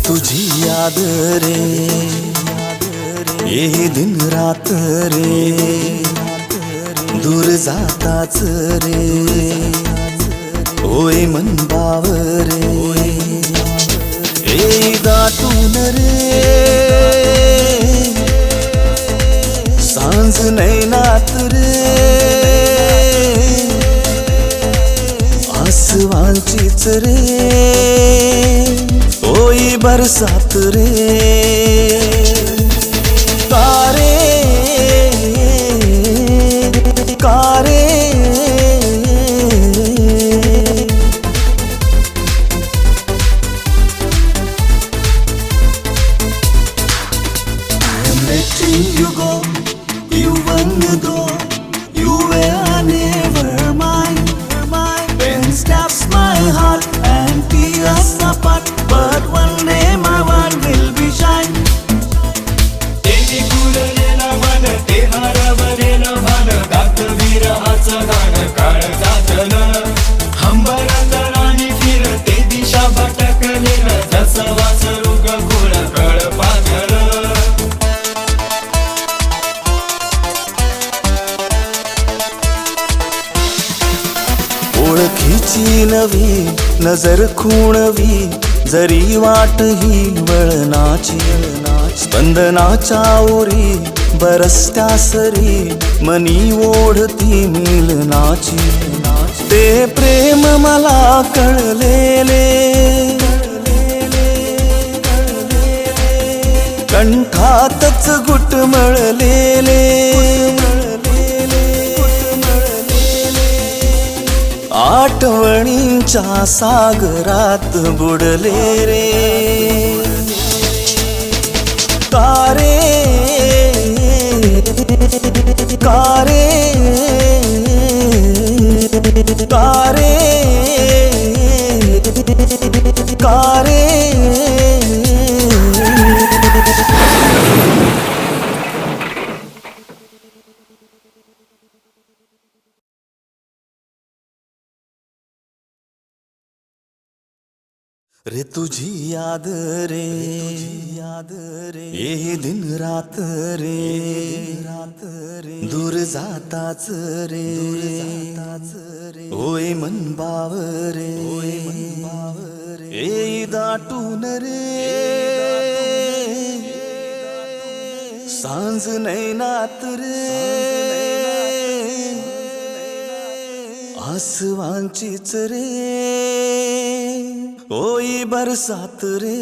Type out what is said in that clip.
तुझी याद रे ये दिन रात रे दूर जाताच रे होय मन बावरे ए दाटून रे सांज नैनात रे आसवांचीच रे होई बरसात रे कारे कारे I'm letting you go even though you were never mine. Pain stabs my heart and tears apart, but one day my world will be shine. तेरी फुललेला मन ते हरवलेलं भान गात विरहाचं गाणं काळ जातलं हंबरत राणी फिरते दिशा भटकलेलं जसं वासरू गगुळ कळ पाथलं ओळखीची नवी नजर खुणवी जरी वाट ही वळणाची स्पंदनाच्या ओरी बरसत्या सरी मनी ओढती मिलनाची ते प्रेम मला कळलेले कंठातच घुटमळलेले आठवणींच्या सागरात बुडले रे कारे कारे कारे कारे रे तुझी याद रे ये दिन रात रे दूर जाताच रे होय मन बावरे ए दाटून रे सांज नैनात रे आसवांचीच रे होई बरसात रे